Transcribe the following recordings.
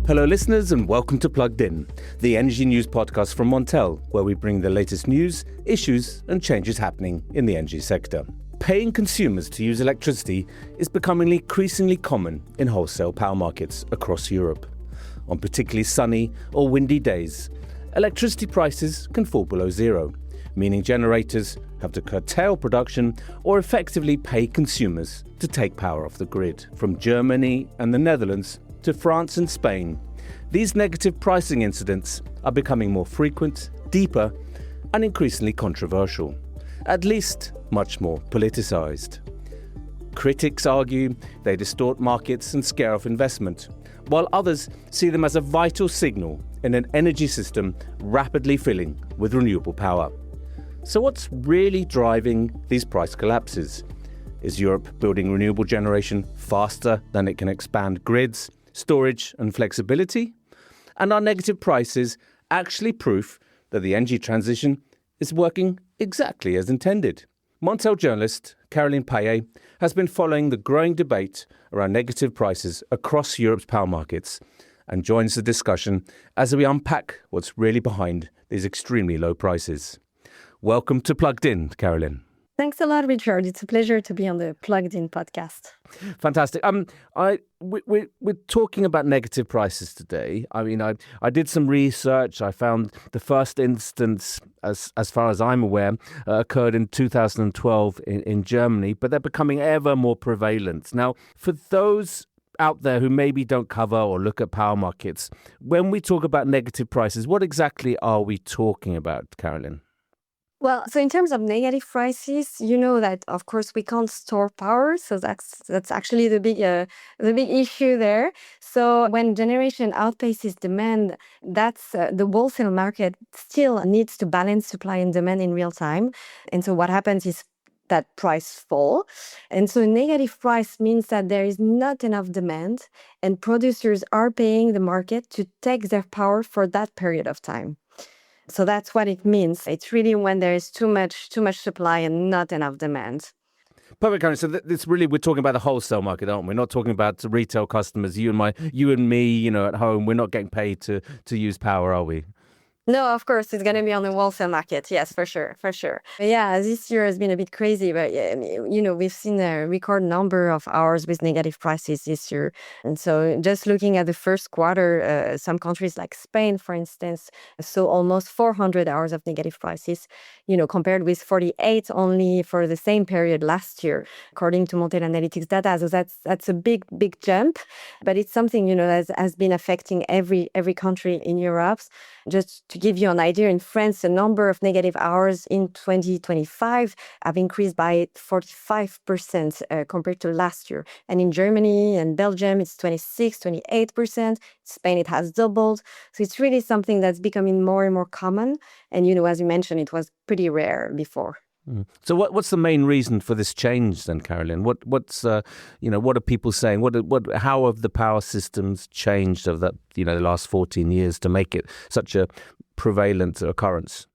Hello listeners and welcome to Plugged In, the energy news podcast from Montel, where we bring the latest news, issues and changes happening in the energy sector. Paying consumers to use electricity is becoming increasingly common in wholesale power markets across Europe. On particularly sunny or windy days, electricity prices can fall below zero, meaning generators have to curtail production or effectively pay consumers to take power off the grid. From Germany and the Netherlands to France and Spain, these negative pricing incidents are becoming more frequent, deeper, and increasingly controversial, at least much more politicized. Critics argue they distort markets and scare off investment, while others see them as a vital signal in an energy system rapidly filling with renewable power. So what's really driving these price collapses? Is Europe building renewable generation faster than it can expand grids, storage and flexibility? And are negative prices actually proof that the energy transition is working exactly as intended? Montel journalist Caroline Payet has been following the growing debate around negative prices across Europe's power markets and joins the discussion as we unpack what's really behind these extremely low prices. Welcome to Plugged In, Caroline. Thanks a lot, Richard. It's a pleasure to be on the Plugged In podcast. Fantastic. We're talking about negative prices today. I mean, I did some research. I found the first instance, as far as I'm aware, occurred in 2012 in Germany, but they're becoming ever more prevalent. Now, for those out there who maybe don't cover or look at power markets, when we talk about negative prices, what exactly are we talking about, Caroline? Well, so in terms of negative prices, you know that of course we can't store power, so that's actually the big issue there. So when generation outpaces demand, that's the wholesale market still needs to balance supply and demand in real time, and so what happens is that price fall, and so negative price means that there is not enough demand, and producers are paying the market to take their power for that period of time. So that's what it means. It's really when there is too much supply and not enough demand. Perfect, Karen. So this really, we're talking about the wholesale market, aren't we? We're not talking about retail customers. You and me, at home. We're not getting paid to use power, are we? No, of course, it's going to be on the wholesale market. Yes, for sure. Yeah, this year has been a bit crazy, but we've seen a record number of hours with negative prices this year. And so just looking at the first quarter, some countries like Spain, for instance, saw almost 400 hours of negative prices, compared with 48 only for the same period last year, according to Montel analytics data. So that's a big jump, but it's something, that has been affecting every country in Europe. Just to give you an idea, in France, the number of negative hours in 2025 have increased by 45% compared to last year. And in Germany and Belgium, it's 28%. Spain, it has doubled. So it's really something that's becoming more and more common. And, as you mentioned, it was pretty rare before. So what's the main reason for this change then, Caroline? What are people saying? How have the power systems changed over the last 14 years to make it such a prevalent occurrence?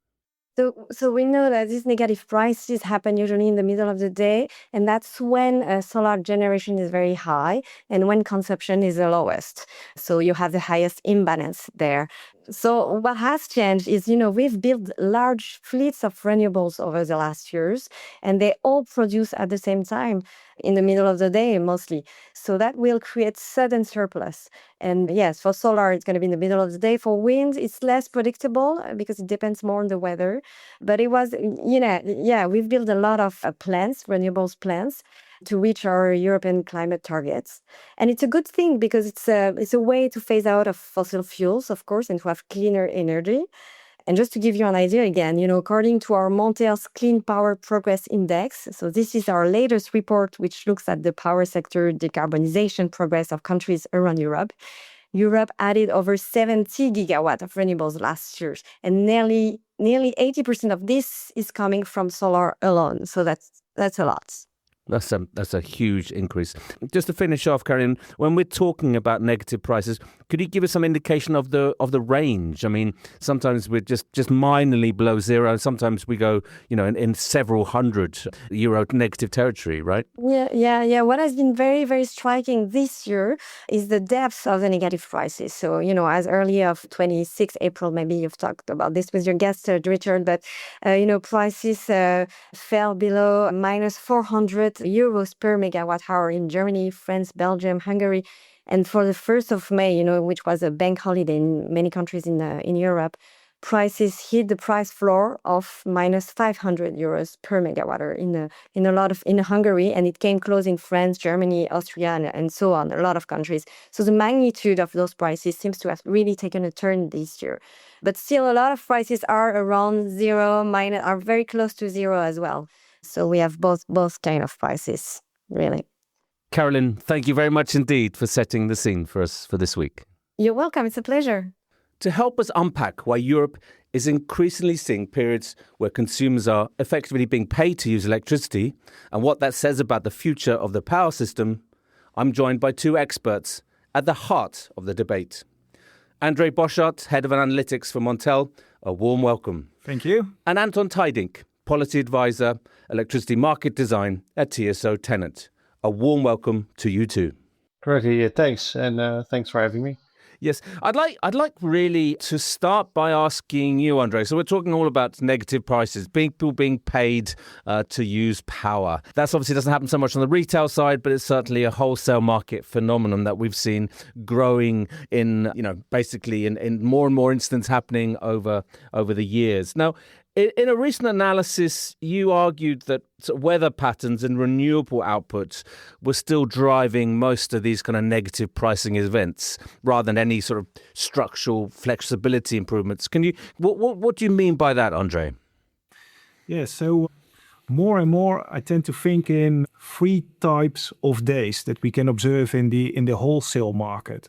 So we know that these negative prices happen usually in the middle of the day, and that's when solar generation is very high and when consumption is the lowest. So you have the highest imbalance there. So what has changed is, we've built large fleets of renewables over the last years, and they all produce at the same time in the middle of the day mostly. So that will create sudden surplus. And yes, for solar, it's going to be in the middle of the day. For wind, it's less predictable because it depends more on the weather. But it was, we've built a lot of renewables plants, to reach our European climate targets. And it's a good thing because it's a way to phase out of fossil fuels, of course, and to have cleaner energy. And just to give you an idea again, according to our Montel's Clean Power Progress Index, so this is our latest report, which looks at the power sector decarbonization progress of countries around Europe. Europe added over 70 gigawatt of renewables last year, and nearly 80% of this is coming from solar alone. So that's a lot. That's a huge increase. Just to finish off, Caroline, when we're talking about negative prices, could you give us some indication of the range? I mean, sometimes we're just minorly below zero. Sometimes we go, in several hundred euro negative territory, right? Yeah. What has been very, very striking this year is the depth of the negative prices. So, as early of 26 April, maybe you've talked about this with your guest, Richard, but, prices fell below minus 400 euros per megawatt hour in Germany, France, Belgium, Hungary. And for the 1st of May, which was a bank holiday in many countries in Europe, prices hit the price floor of minus 500 euros per megawatt hour in Hungary, and it came close in France, Germany, Austria, and so on, a lot of countries. So the magnitude of those prices seems to have really taken a turn this year. But still, a lot of prices are around zero, are very close to zero as well. So we have both kind of prices, really. Caroline, thank you very much indeed for setting the scene for us for this week. You're welcome. It's a pleasure. To help us unpack why Europe is increasingly seeing periods where consumers are effectively being paid to use electricity and what that says about the future of the power system, I'm joined by two experts at the heart of the debate. André Boschart, Head of Analytics for Montel, a warm welcome. Thank you. And Anton Teidink, Policy Advisor, Electricity Market Design at TSO Tenant. A warm welcome to you too. Correctly, thanks. And thanks for having me. Yes, I'd like really to start by asking you, Andre. So we're talking all about negative prices, people being paid to use power. That obviously doesn't happen so much on the retail side, but it's certainly a wholesale market phenomenon that we've seen growing in, basically in more and more instances happening over the years. Now, in a recent analysis, you argued that weather patterns and renewable outputs were still driving most of these kind of negative pricing events rather than any sort of structural flexibility improvements. What do you mean by that, Andre? Yeah, so more and more I tend to think in three types of days that we can observe in the wholesale market.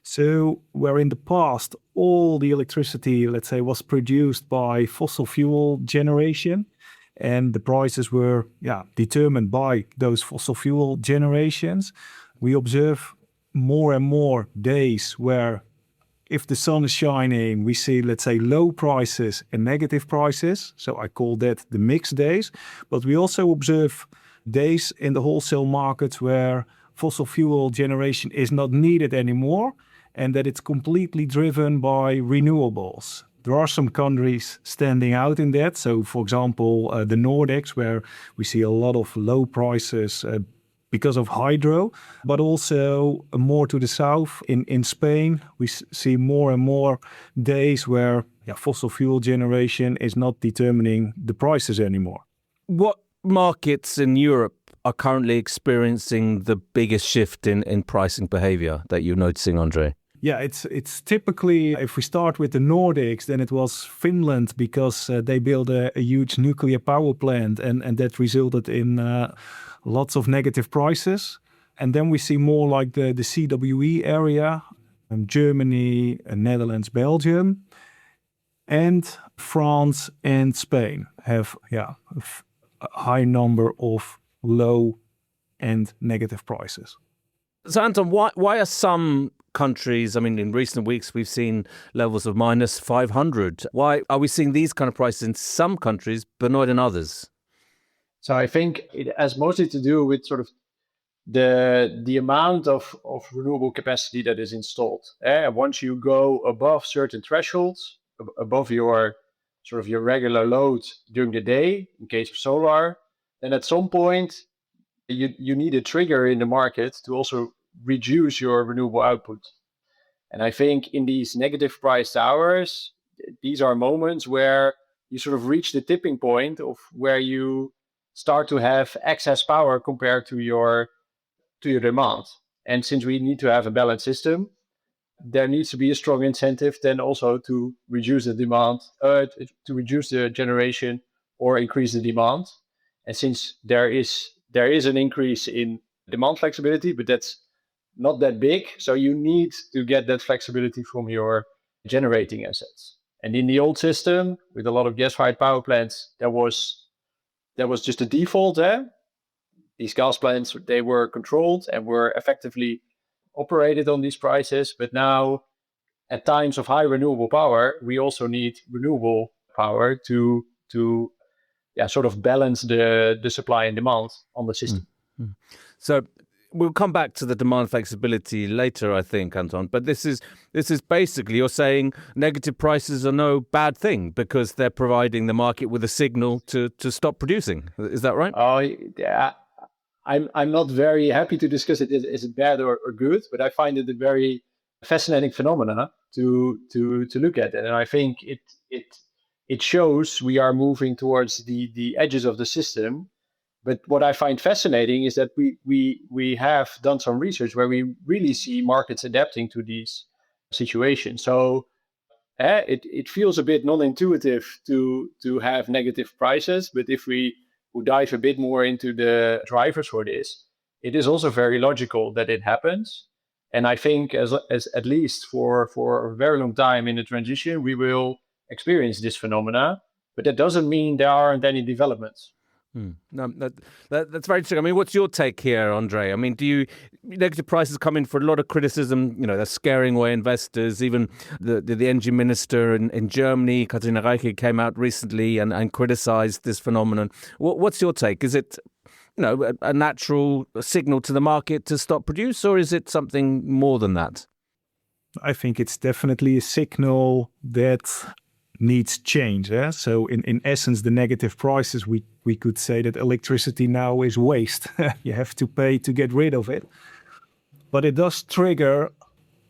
So where in the past all the electricity, let's say, was produced by fossil fuel generation, and the prices were determined by those fossil fuel generations, we observe more and more days where if the sun is shining, we see, let's say, low prices and negative prices. So I call that the mixed days. But we also observe days in the wholesale markets where fossil fuel generation is not needed anymore, and that it's completely driven by renewables. There are some countries standing out in that. So, for example, the Nordics, where we see a lot of low prices because of hydro, but also more to the south in Spain, we see more and more days where fossil fuel generation is not determining the prices anymore. What markets in Europe are currently experiencing the biggest shift in pricing behavior that you're noticing, Andre? Yeah, it's typically, if we start with the Nordics, then it was Finland because they built a huge nuclear power plant and that resulted in lots of negative prices. And then we see more like the CWE area, Germany, Netherlands, Belgium, and France and Spain have a high number of low and negative prices. So Anton, why are some countries, in recent weeks we've seen levels of minus 500. Why are we seeing these kind of prices in some countries but not in others? So I think it has mostly to do with sort of the amount of renewable capacity that is installed. Once you go above certain thresholds, above your sort of your regular load during the day, in case of solar, then at some point you need a trigger in the market to also reduce your renewable output. And I think in these negative priced hours, these are moments where you sort of reach the tipping point of where you start to have excess power compared to your demand. And since we need to have a balanced system, there needs to be a strong incentive then also to reduce the demand, to reduce the generation or increase the demand. And since there is an increase in demand flexibility, but that's not that big, so you need to get that flexibility from your generating assets. And in the old system, with a lot of gas-fired power plants, that was just a default there. these gas plants, they were controlled and were effectively operated on these prices. But now, at times of high renewable power, we also need renewable power to sort of balance the supply and demand on the system. So we'll come back to the demand flexibility later, I think, Anton. But this is basically, you're saying negative prices are no bad thing because they're providing the market with a signal to stop producing. Is that right? Oh, yeah. I'm not very happy to discuss it. Is it bad or good? But I find it a very fascinating phenomena to look at, and I think it shows we are moving towards the edges of the system. But what I find fascinating is that we have done some research where we really see markets adapting to these situations. So it feels a bit non-intuitive to have negative prices, but if we dive a bit more into the drivers for this, it is also very logical that it happens. And I think as at least for a very long time in the transition, we will experience this phenomena, but that doesn't mean there aren't any developments. No, that's very interesting. I mean, what's your take here, Andre? I mean, negative prices come in for a lot of criticism? You know, they're scaring away investors. Even the energy minister in Germany, Katarina Reiche, came out recently and criticized this phenomenon. What's your take? Is it, a natural signal to the market to stop produce, or is it something more than that? I think it's definitely a signal that needs change. So in essence, the negative prices, we could say that electricity now is waste. You have to pay to get rid of it. But it does trigger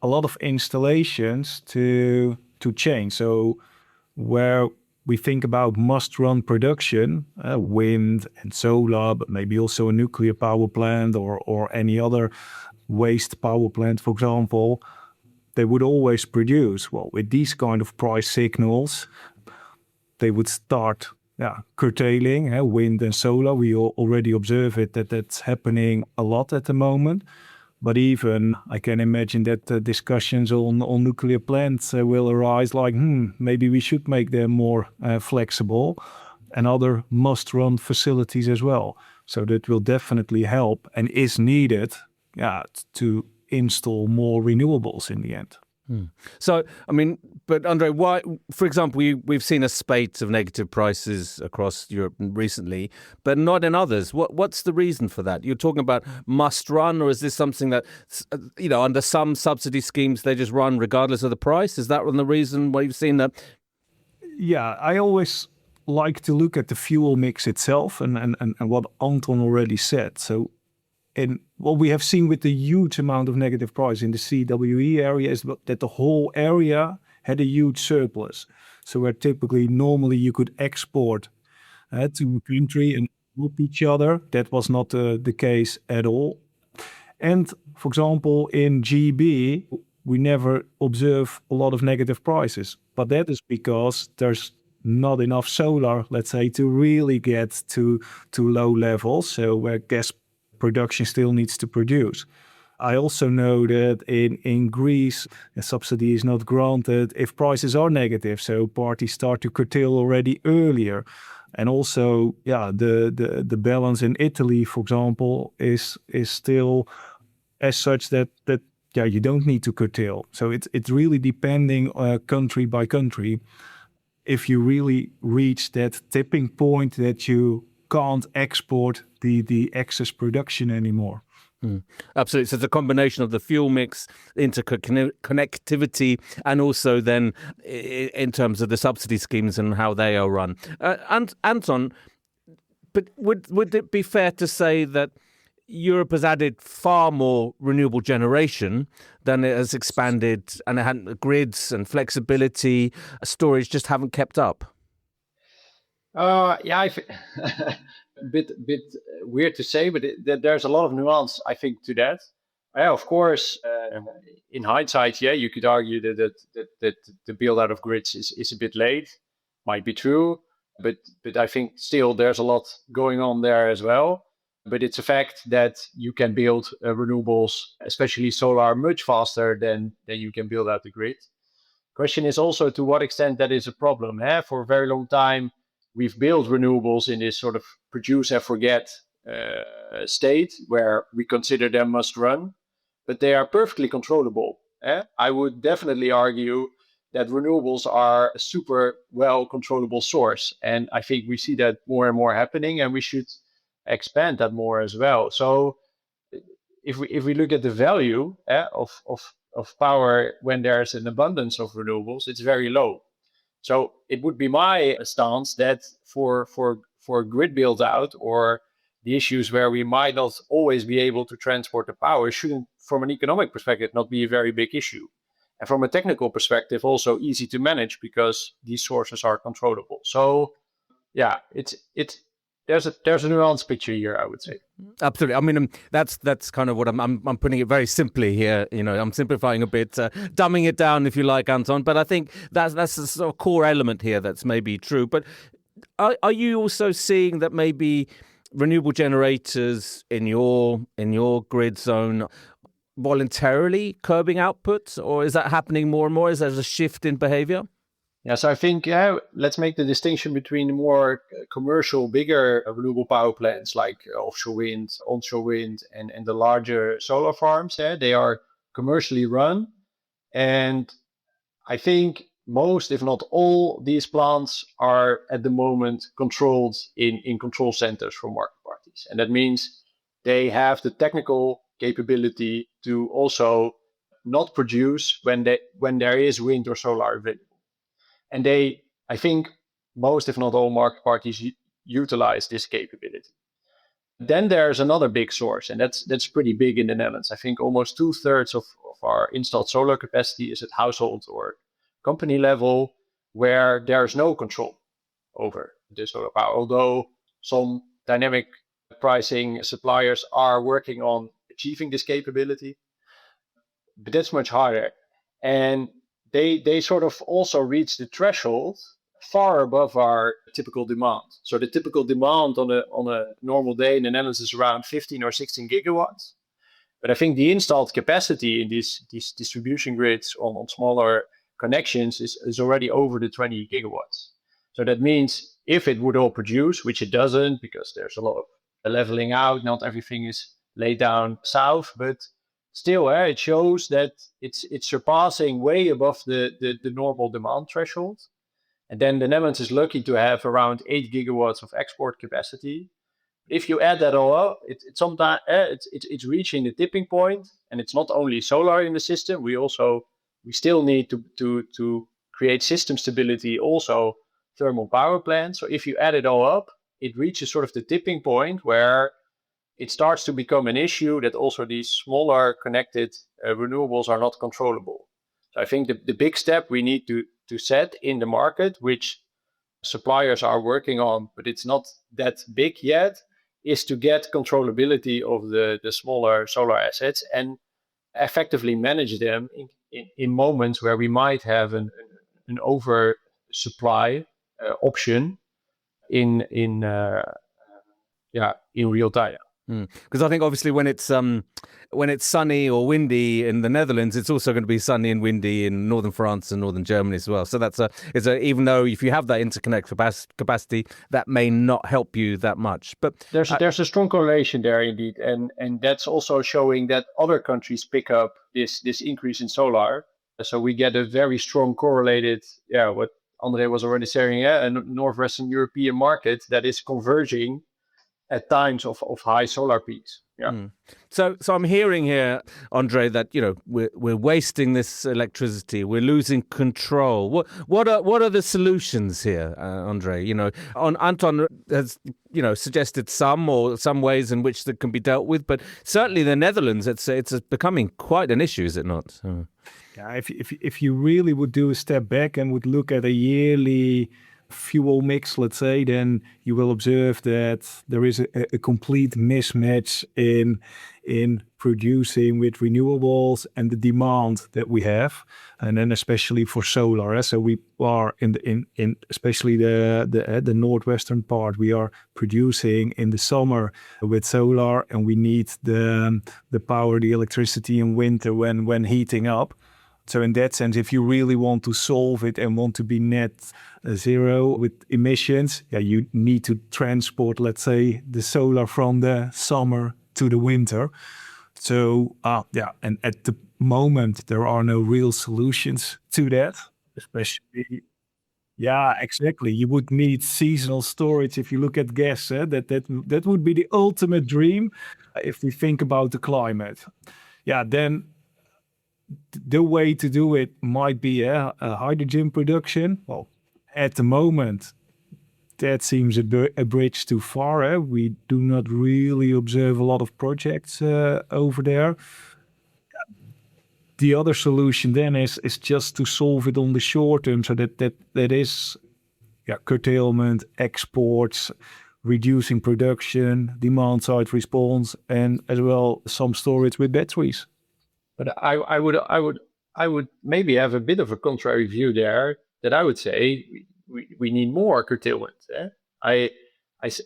a lot of installations to change. So where we think about must-run production, wind and solar, but maybe also a nuclear power plant or any other waste power plant, for example, they would always produce. Well, with these kind of price signals, they would start curtailing wind and solar. We already observe that's happening a lot at the moment. But even I can imagine that discussions on nuclear plants will arise like, maybe we should make them more flexible, and other must-run facilities as well. So that will definitely help and is needed to install more renewables in the end. So, I mean, but Andre, why, for example, we've seen a spate of negative prices across Europe recently, but not in others. What's the reason for that? You're talking about must run, or is this something that, under some subsidy schemes, they just run regardless of the price? Is that the reason why you've seen that? Yeah, I always like to look at the fuel mix itself and what Anton already said. So, and what we have seen with the huge amount of negative price in the CWE area is that the whole area had a huge surplus. So where normally you could export to a country and help each other, that was not the case at all. And for example, in GB, we never observe a lot of negative prices. But that is because there's not enough solar, let's say, to really get to low levels. So where gas production still needs to produce. I also know that in Greece, a subsidy is not granted if prices are negative. So parties start to curtail already earlier. And also, the balance in Italy, for example, is still as such that you don't need to curtail. So it's really depending country by country. If you really reach that tipping point that you can't export the excess production anymore. Absolutely. So it's a combination of the fuel mix, interconnectivity, and also then in terms of the subsidy schemes and how they are run. And Anton, but would it be fair to say that Europe has added far more renewable generation than it has expanded, and grids and flexibility, storage just haven't kept up? I a bit weird to say, but there's a lot of nuance, I think, to that. Of course, in hindsight, you could argue that the build out of grids is a bit late. Might be true, but I think still there's a lot going on there as well. But it's a fact that you can build renewables, especially solar, much faster than you can build out the grid. Question is also to what extent that is a problem. For a very long time, we've built renewables in this sort of produce and forget state where we consider them must run, but they are perfectly controllable. I would definitely argue that renewables are a super well controllable source. And I think we see that more and more happening, and we should expand that more as well. So if we look at the value of power when there's an abundance of renewables, it's very low. So it would be my stance that for grid build out or the issues where we might not always be able to transport the power shouldn't, from an economic perspective, not be a very big issue. And from a technical perspective, also easy to manage because these sources are controllable. So yeah, there's a nuanced picture here, I would say. Absolutely. I mean, that's kind of what I'm putting it very simply here. I'm simplifying a bit, dumbing it down, if you like, Anton. But I think that's a sort of core element here that's maybe true. But are you also seeing that maybe renewable generators in your grid zone voluntarily curbing output, or is that happening more and more? Is there a shift in behavior? Yeah, so I think let's make the distinction between more commercial, bigger renewable power plants like offshore wind, onshore wind, and the larger solar farms. They are commercially run, and I think most, if not all, these plants are at the moment controlled in control centers for market parties, and that means they have the technical capability to also not produce when there is wind or solar available. And I think most, if not all, market parties utilize this capability. Then there's another big source, and that's pretty big in the Netherlands. I think almost 2/3 of our installed solar capacity is at household or company level, where there's no control over the solar power. Although some dynamic pricing suppliers are working on achieving this capability, but that's much harder. And they sort of also reach the threshold far above our typical demand. So the typical demand on a normal day in the Netherlands is around 15 or 16 gigawatts. But I think the installed capacity in these distribution grids on smaller connections is already over the 20 gigawatts. So that means if it would all produce, which it doesn't, because there's a lot of leveling out, not everything is laid down south, but still, it shows that it's surpassing way above the normal demand threshold. And then the Netherlands is lucky to have around 8 gigawatts of export capacity. If you add that all up, it's reaching the tipping point, and it's not only solar in the system. We still need to create system stability, also thermal power plants. So if you add it all up, it reaches sort of the tipping point where it starts to become an issue that also these smaller connected renewables are not controllable. So I think the big step we need to set in the market, which suppliers are working on, but it's not that big yet, is to get controllability of the smaller solar assets and effectively manage them in moments where we might have an oversupply option in real time. Because I think obviously when it's sunny or windy in the Netherlands, it's also going to be sunny and windy in northern France and northern Germany as well. So even though if you have that interconnect capacity, that may not help you that much. But there's a strong correlation there indeed, and that's also showing that other countries pick up this increase in solar. So we get a very strong correlated, what André was already saying, a northwestern European market that is converging at times of high solar peaks. Yeah. So I'm hearing here, André, that we're wasting this electricity. We're losing control. What are the solutions here, André? Anton has suggested some ways in which that can be dealt with, but certainly the Netherlands, it's becoming quite an issue, is it not? Yeah, if you really would do a step back and would look at a yearly fuel mix, let's say, then you will observe that there is a complete mismatch in producing with renewables and the demand that we have, and then especially for solar. So we are in especially the northwestern part, we are producing in the summer with solar, and we need the power, the electricity in winter when heating up. So in that sense, if you really want to solve it and want to be net zero with emissions, you need to transport, let's say, the solar from the summer to the winter. So, and at the moment, there are no real solutions to that, especially. Yeah, exactly. You would need seasonal storage if you look at gas. That would be the ultimate dream if we think about the climate. Yeah, then the way to do it might be a hydrogen production. Well, at the moment, that seems a bridge too far. We do not really observe a lot of projects over there. The other solution then is just to solve it on the short term, so that is curtailment, exports, reducing production, demand side response, and as well some storage with batteries. But I would maybe have a bit of a contrary view there. That I would say we need more curtailment. I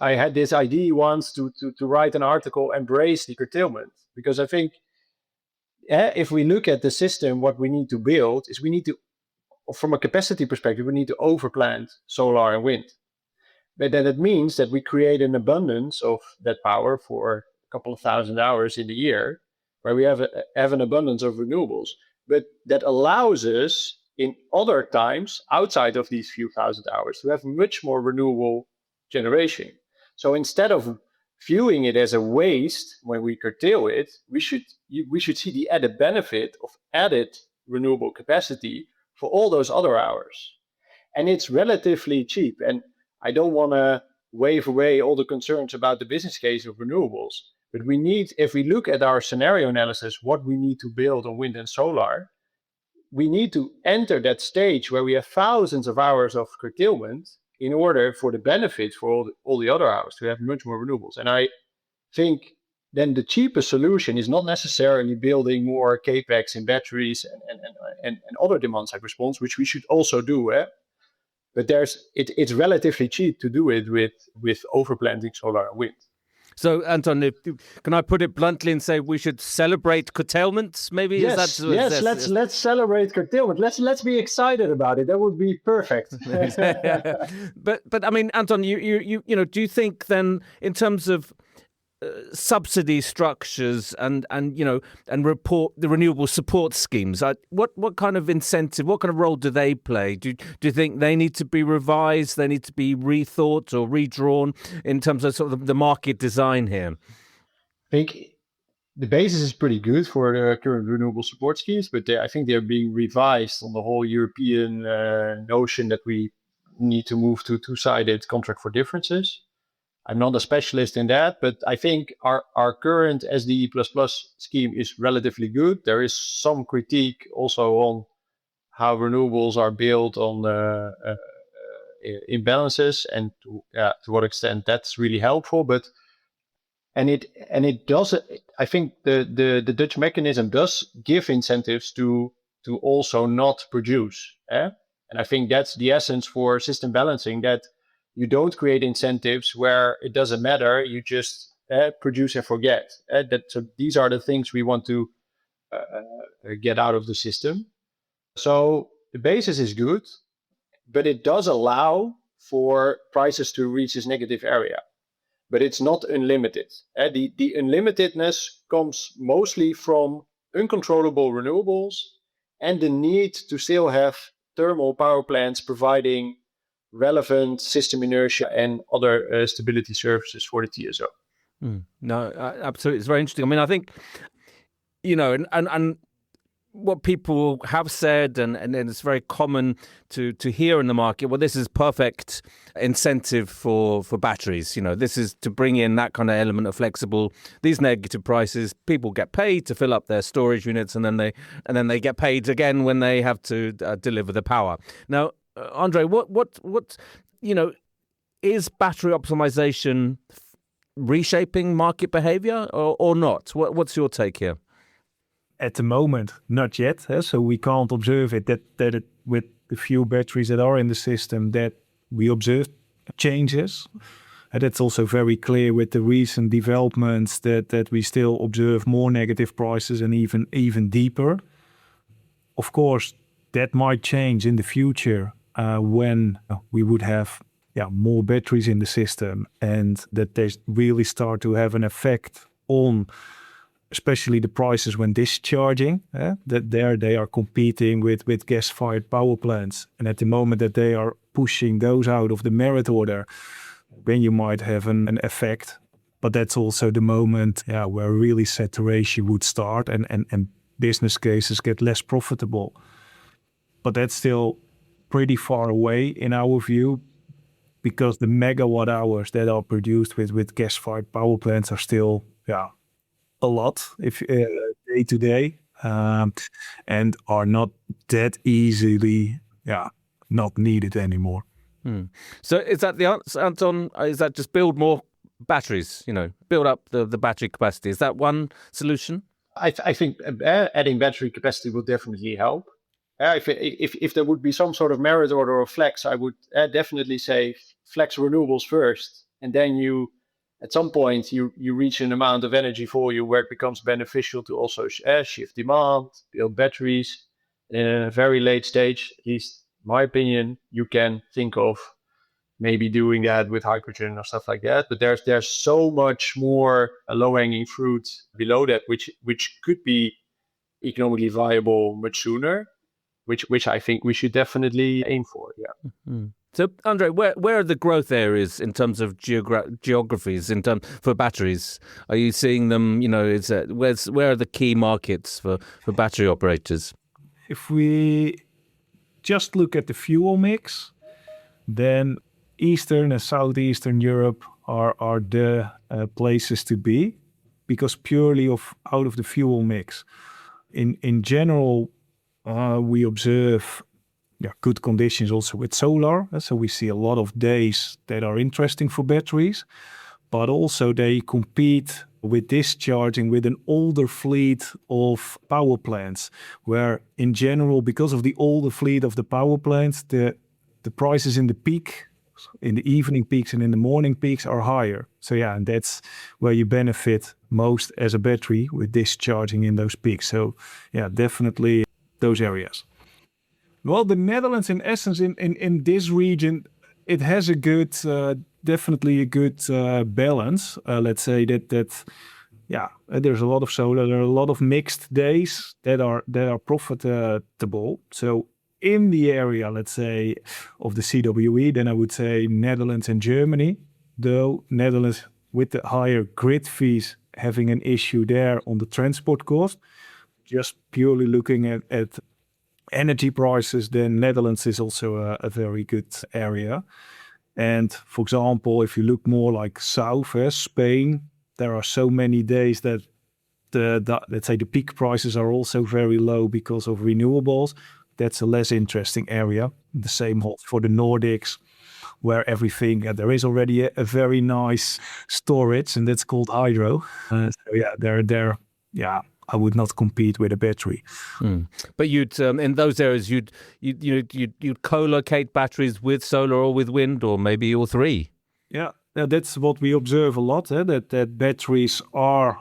had this idea once to write an article, embrace the curtailment, because I think if we look at the system, what we need to build is we need to, from a capacity perspective, we need to overplant solar and wind. But then it means that we create an abundance of that power for a couple of thousand hours in the year, where we have an abundance of renewables. But that allows us in other times outside of these few thousand hours to have much more renewable generation. So instead of viewing it as a waste when we curtail it, we should see the added benefit of added renewable capacity for all those other hours. And it's relatively cheap. And I don't want to wave away all the concerns about the business case of renewables, but we need, if we look at our scenario analysis, what we need to build on wind and solar, we need to enter that stage where we have thousands of hours of curtailment in order for the benefit for all the other hours to have much more renewables. And I think then the cheapest solution is not necessarily building more capex in batteries and other demand side response, which we should also do. But it's relatively cheap to do it with overplanting solar and wind. So, Anton, can I put it bluntly and say we should celebrate curtailment? Maybe yes, let's celebrate curtailment. Let's be excited about it. That would be perfect. But I mean, Anton, you know, do you think then in terms of subsidy structures and report the renewable support schemes, what kind of incentive, what kind of role do they play? Do you think they need to be revised, they need to be rethought or redrawn in terms of sort of the market design here? I think the basis is pretty good for the current renewable support schemes, but I think they're being revised on the whole European notion that we need to move to two-sided contract for differences. I'm not a specialist in that, but I think our current SDE++ scheme is relatively good. There is some critique also on how renewables are built on imbalances and to what extent that's really helpful. But it does. I think the Dutch mechanism does give incentives to also not produce. And I think that's the essence for system balancing, that you don't create incentives where it doesn't matter. You just produce and forget. So these are the things we want to get out of the system. So the basis is good, but it does allow for prices to reach this negative area. But it's not unlimited. The unlimitedness comes mostly from uncontrollable renewables and the need to still have thermal power plants providing relevant system inertia and other stability services for the TSO. No, absolutely. It's very interesting. I mean, I think, and what people have said, and it's very common to hear in the market, well, this is perfect incentive for batteries. This is to bring in that kind of element of flexible, these negative prices. People get paid to fill up their storage units, and then they get paid again when they have to deliver the power. Now, Andre, what is battery optimization reshaping market behavior or not? What's your take here? At the moment, not yet. So we can't observe it that it, with the few batteries that are in the system, that we observe changes. And that's also very clear with the recent developments that we still observe more negative prices and even deeper. of course, that might change in the future when we would have more batteries in the system, and that they really start to have an effect on especially the prices when discharging, that there they are competing with gas-fired power plants. And at the moment that they are pushing those out of the merit order, then you might have an effect. But that's also the moment where really saturation would start and business cases get less profitable. But that's still pretty far away in our view, because the megawatt hours that are produced with gas-fired power plants are still a lot if day to day, and are not that easily not needed anymore. So is that the answer, Anton? Is that just build more batteries? Build up the battery capacity. Is that one solution? I think adding battery capacity will definitely help. If there would be some sort of merit order or flex, I would definitely say flex renewables first, and then at some point you reach an amount of energy volume where it becomes beneficial to also shift demand, build batteries. In a very late stage, at least in my opinion, you can think of maybe doing that with hydrogen or stuff like that. But there's so much more low-hanging fruit below that, which could be economically viable much sooner, which I think we should definitely aim for. Yeah. Mm-hmm. So, Andre, where are the growth areas in terms of geographies for batteries? Are you seeing them? Where are the key markets for battery operators? If we just look at the fuel mix, then Eastern and Southeastern Europe are the places to be, because purely out of the fuel mix. In general, we observe good conditions also with solar. So we see a lot of days that are interesting for batteries, but also they compete with discharging with an older fleet of power plants, where in general, because of the older fleet of the power plants, the prices in the evening peaks and in the morning peaks are higher. So and that's where you benefit most as a battery with discharging in those peaks. So definitely those areas. Well, the Netherlands, in essence, in this region, it has definitely a good balance. Let's say that there's a lot of solar. There are a lot of mixed days that are profitable. So in the area, let's say, of the CWE, then I would say Netherlands and Germany. Though Netherlands, with the higher grid fees, having an issue there on the transport cost. Just purely looking at energy prices, then Netherlands is also a very good area. And for example, if you look more like south, Spain, there are so many days that let's say the peak prices are also very low because of renewables. That's a less interesting area. The same holds for the Nordics, where everything, there is already a very nice storage, and that's called hydro. I would not compete with a battery. But you'd in those areas you'd co-locate batteries with solar or with wind, or maybe all three. Yeah, that's what we observe a lot. That batteries are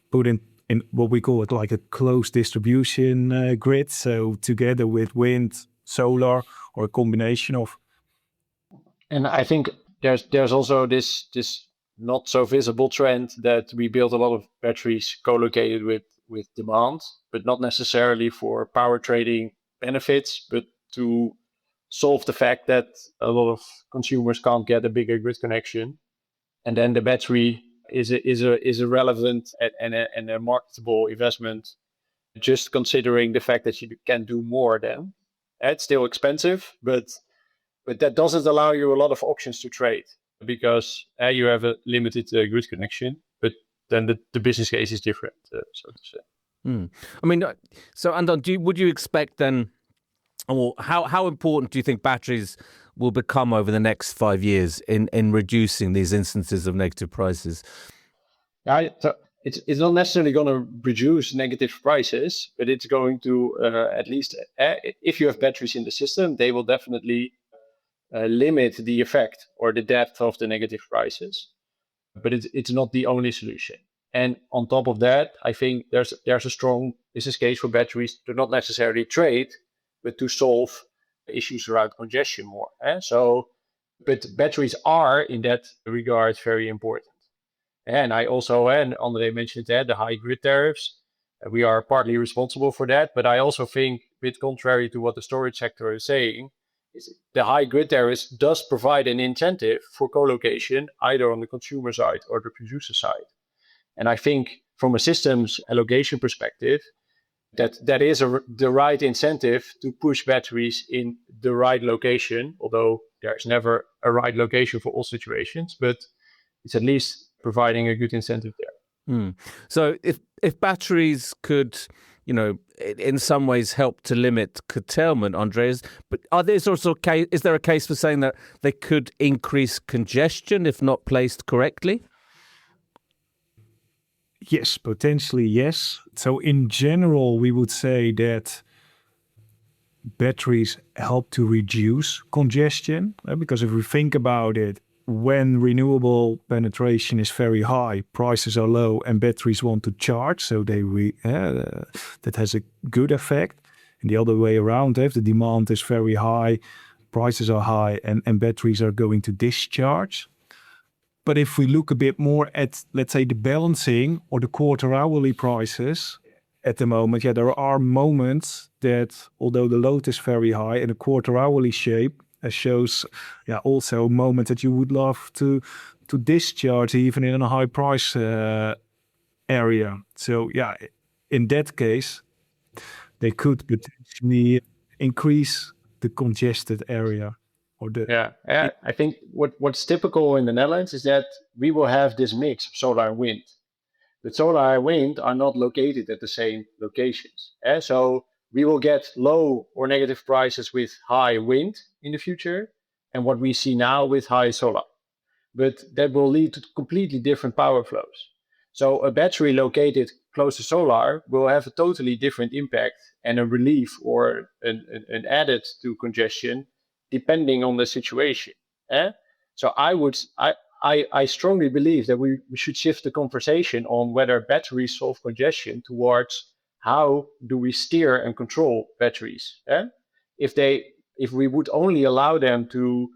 put in what we call it like a closed distribution grid. So together with wind, solar, or a combination of. And I think there's also this not so visible trend that we build a lot of batteries co-located with demand, but not necessarily for power trading benefits, but to solve the fact that a lot of consumers can't get a bigger grid connection, and then the battery is a relevant and a marketable investment. Just considering the fact that you can do more then. It's still expensive, but that doesn't allow you a lot of options to trade, because you have a limited grid connection, but then the business case is different, so to say. I mean, so Anton, would you expect then, or how important do you think batteries will become over the next 5 years in reducing these instances of negative prices? So it's not necessarily going to reduce negative prices, but it's going to at least, if you have batteries in the system, they will definitely limit the effect or the depth of the negative prices. But it's not the only solution. And on top of that, I think there's a strong business case for batteries to not necessarily trade, but to solve issues around congestion more. But batteries are in that regard very important. And I also, and Andre mentioned that, the high grid tariffs, we are partly responsible for that. But I also think, a bit contrary to what the storage sector is saying, is the high grid tariffs does provide an incentive for co-location, either on the consumer side or the producer side. And I think from a systems allocation perspective, that is the right incentive to push batteries in the right location, although there's never a right location for all situations, but it's at least providing a good incentive there. So if batteries could, in some ways help to limit curtailment, Andreas, but is there a case for saying that they could increase congestion if not placed correctly? Yes, potentially yes. So in general, we would say that batteries help to reduce congestion, because if we think about it, when renewable penetration is very high, prices are low and batteries want to charge, so that has a good effect. And the other way around, if the demand is very high, prices are high and batteries are going to discharge. But if we look a bit more at, let's say, the balancing or the quarter-hourly prices at the moment, there are moments that, although the load is very high in a quarter-hourly shape, shows also a moment that you would love to discharge even in a high price area. So in that case, they could potentially increase the congested area. I think what's typical in the Netherlands is that we will have this mix of solar and wind. But solar and wind are not located at the same locations. So we will get low or negative prices with high wind in the future, and what we see now with high solar. But that will lead to completely different power flows. So a battery located close to solar will have a totally different impact and a relief or an added to congestion depending on the situation. So I strongly believe that we should shift the conversation on whether batteries solve congestion towards how do we steer and control batteries. If we would only allow them to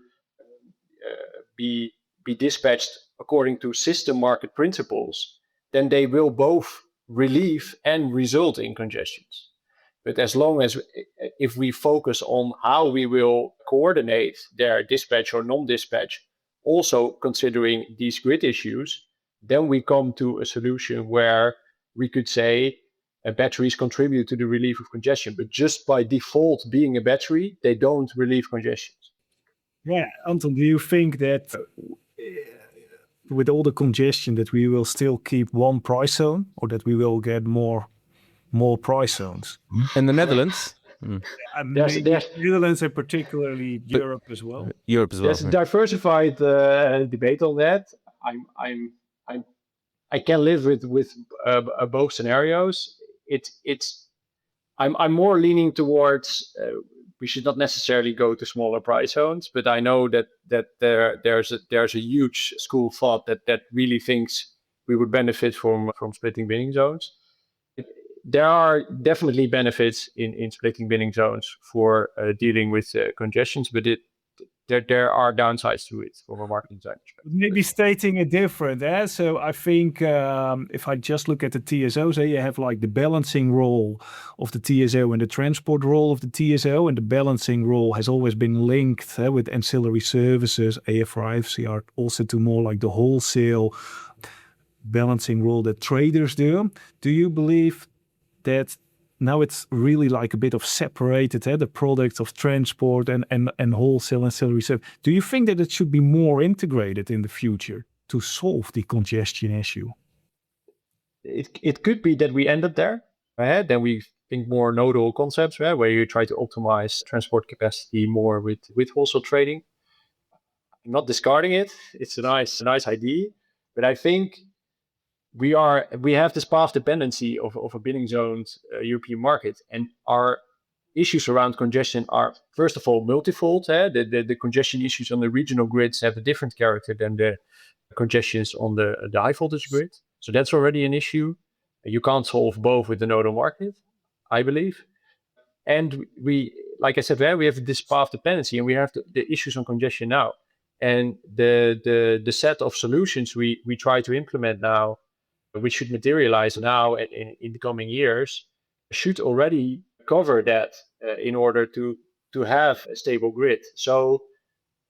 be dispatched according to system market principles, then they will both relieve and result in congestions. But as long as if we focus on how we will coordinate their dispatch or non-dispatch, also considering these grid issues, then we come to a solution where we could say batteries contribute to the relief of congestion, but just by default being a battery, they don't relieve congestion. Yeah, Anton, do you think that with all the congestion that we will still keep one price zone, or that we will get more price zones? In the Netherlands? There's Netherlands and particularly Europe as well. There's a diversified debate on that. I can live with both scenarios. I'm more leaning towards we should not necessarily go to smaller price zones, but I know that there's a huge school of thought that really thinks we would benefit from splitting binning zones. There are definitely benefits in splitting binning zones for dealing with congestions, but there are downsides to it from a market design perspective. Maybe stating it different. So I think if I just look at the TSOs, you have like the balancing role of the TSO and the transport role of the TSO, and the balancing role has always been linked with ancillary services, AFR, FCR, also to more like the wholesale balancing role that traders do. Do you believe that now it's really like a bit of separated, the product of transport and wholesale ancillary service? Do you think that it should be more integrated in the future to solve the congestion issue? It could be that we end up there. Then we think more nodal concepts, where you try to optimize transport capacity more with wholesale trading. I'm not discarding it. It's a nice idea, but I think we have this path dependency of a binning zones European market, and our issues around congestion are, first of all, multifold. The congestion issues on the regional grids have a different character than the congestions on the high voltage grid. So that's already an issue. You can't solve both with the nodal market, I believe. And we, like I said, we have this path dependency, and we have the issues on congestion now. And the set of solutions we try to implement now, which should materialize now and in the coming years, should already cover that in order to have a stable grid. So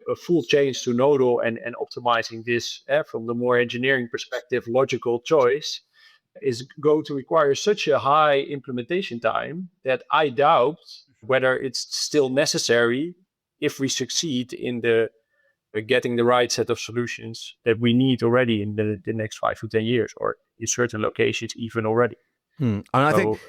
a full change to nodal and optimizing this from the more engineering perspective, logical choice is going to require such a high implementation time that I doubt whether it's still necessary if we succeed in the getting the right set of solutions that we need already in the next 5 to 10 years, or in certain locations even already. And I think,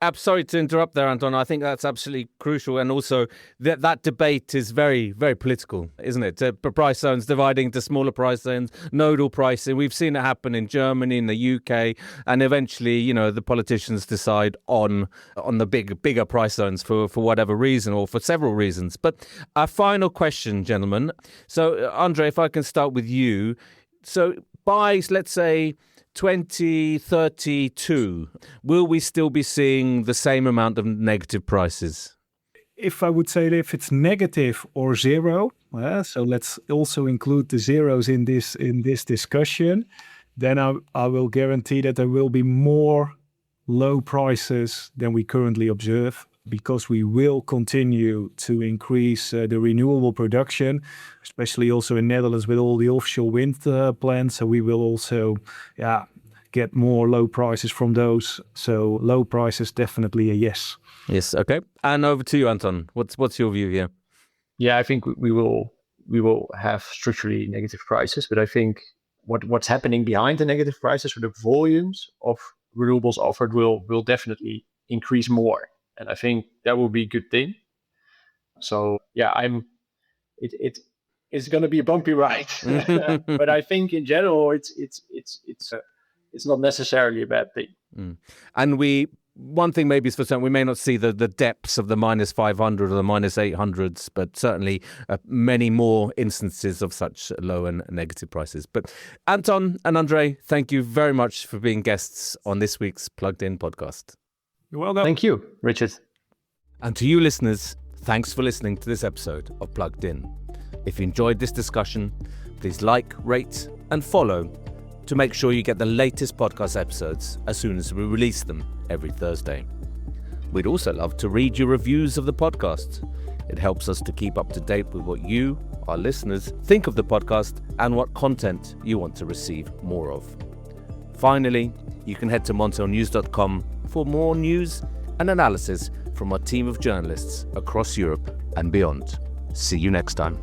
I'm sorry to interrupt there, Anton. I think that's absolutely crucial. And also that debate is very, very political, isn't it? Price zones dividing into smaller price zones, nodal pricing. We've seen it happen in Germany, in the UK, and eventually, the politicians decide on the bigger price zones for whatever reason or for several reasons. But our final question, gentlemen. So, Andre, if I can start with you. So by, let's say, 2032, will we still be seeing the same amount of negative prices? If I would say that if it's negative or zero, so let's also include the zeros in this discussion, then I will guarantee that there will be more low prices than we currently observe, because we will continue to increase the renewable production, especially also in Netherlands with all the offshore wind plants. So we will also get more low prices from those. So low prices, definitely a yes. Yes, okay. And over to you, Anton. What's your view here? Yeah, I think we will have structurally negative prices, but I think what's happening behind the negative prices, or the volumes of renewables offered, will definitely increase more. And I think that will be a good thing. So yeah, it's going to be a bumpy ride, but I think in general it's not necessarily a bad thing. And one thing maybe is for certain, we may not see the depths of the minus 500 or the minus 800s, but certainly many more instances of such low and negative prices. But Anton and Andre, thank you very much for being guests on this week's Plugged In podcast. You're welcome. Thank you, Richard. And to you listeners, thanks for listening to this episode of Plugged In. If you enjoyed this discussion, please like, rate and follow to make sure you get the latest podcast episodes as soon as we release them every Thursday. We'd also love to read your reviews of the podcast. It helps us to keep up to date with what you, our listeners, think of the podcast and what content you want to receive more of. Finally, you can head to montelnews.com for more news and analysis from our team of journalists across Europe and beyond. See you next time.